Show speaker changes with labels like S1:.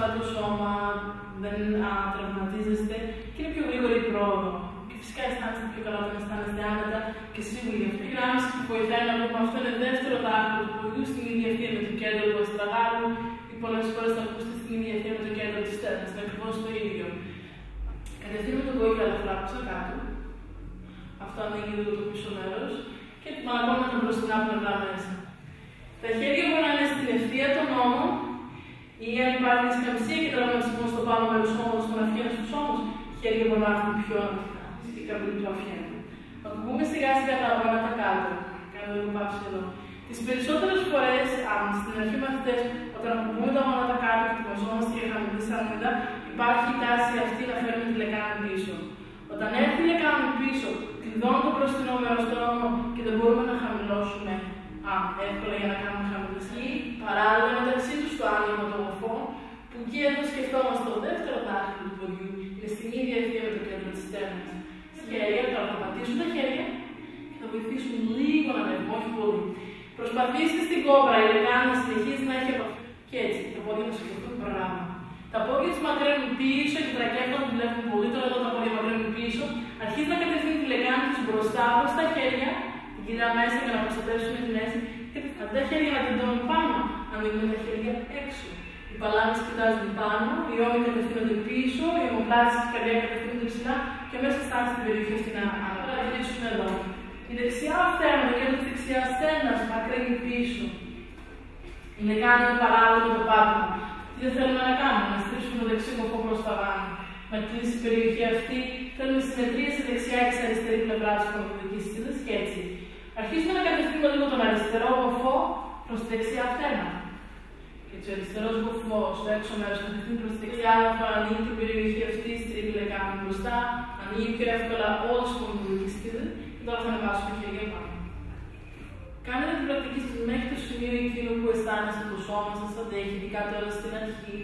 S1: σωστά το σώμα, δεν τραυματίζεστε και είναι πιο γρήγορη η πρόοδο. Και φυσικά αισθάνεστε πιο καλά όταν αισθάνεστε άνετα και σίγουροι. Αυτή η γράμμιση που βοηθάει να πούμε αυτό είναι δεύτερο δάχτυλο του ποδιού στην ίδια ευθεία με το κέντρο του αστραγάλου ή πολλές φορές θα ακούσετε στην ίδια ευθεία με το κέντρο της στέρνας. Είναι ακριβώς το ίδιο. Κατευθύνουμε τον κόκκι ελαφρά προς τα κάτω. Αυτό ανοίγει λίγο το πίσω μέρος και μαλακώνουμε τα μπροστινά πλευρά μέσα. Τα χέρια μπορεί να είναι στην ευθεία των ώμων ή αν υπάρχει δυσκαμψία και τραυματισμό στο πάνω μέρος όμως, στον αυχένα στους ώμους, τα χέρια μπορεί να έρθουν πιο ανοιχτά στη καμπύλη του αυχένα. Ακούμε σιγά σιγά τα γόνατα κάτω. Κάνω λίγο παύση εδώ. Τις περισσότερες φορές, στην αρχή μαθητές, όταν ακούμε τα γόνατα κάτω και ετοιμαζόμαστε για χαμηλή σανίδα, υπάρχει η τάση αυτή να φέρουμε τη λεκάνη πίσω. Όταν έρθει η λεκάνη πίσω, κλειδώνει το μπροστινό μέρος του ώμου και δεν μπορούμε να χαμηλώσουμε εύκολα για να κάνουμε χαμηλή. Παράλληλα μεταξύ τους το άνοιγμα των οφών, που εκεί εδώ σκεφτόμαστε το δεύτερο δάχτυλο του ποδιού, είναι στην ίδια ευθεία με το κέντρο της στέρνας. Χέρια, θα αποπατήσουν τα χέρια και θα βοηθήσουν λίγο να ανέβουμε, όχι πολύ. Προσπαθήστε στην κόμπρα, η λεκάνη να συνεχίζει να έχει επαφή. Και έτσι, τα πόδια να σκεφτούν πράγμα. Τα πόδια τους μακραίνουν πίσω και τα κέφαλα που βλέπουν πολύ τώρα εδώ τα πόδια μακραίνουν πίσω. Αρχίζει να κατευθύνει τη λεκάνη τους μπροστά προς τα χέρια, την κοιτά μέσα για να προστατεύσουμε τη μέση. Και τα χέρια να τεντώνουν πάνω, να μείνουν τα χέρια έξω. Οι παλάμες κοιτάζουν πάνω, οι ώμοι κατευθύνονται πίσω, οι ομοπλάσεις της καρδιά κατευθύνονται ψηλά και μέσα στάνει στην περιοχή αυτή να αναπτύξουμε εδώ. Η δεξιά αυτένα, το κέντρο της δεξιάς στέρνας μακρύνει πίσω. Η λεκάνη είναι παράλληλα με το πάτωμα. Τι δεν θέλουμε να κάνουμε, να στρίψουμε το δεξί κοφό προς τα πάνω. Με κλείσει η περιοχή αυτή, θέλουμε συμμετρία στη δεξιά και στη αριστερή πλευρά της κομματικής σύντας και έτσι. Αρχίζουμε να κατευθύνουμε λίγο τον αριστερό κοφό προς τη δεξιά αυτένα. Και ο αριστερός κοφός στο έξω μέρος κατευθύνει προς τη δεξιά, να ανοίγει την περιοχή αυτή, στρίβει η λεκάνη μπροστά, ανοίγει πιο εύκολα όλη η κομματική σύντας και τώρα θα ανεβάσουμε χέρια πάνω. Κάνετε την πρακτική σας μέχρι το σημείο εκείνο που αισθάνεστε το σώμα σας αντέχει, ειδικά τώρα στην αρχή.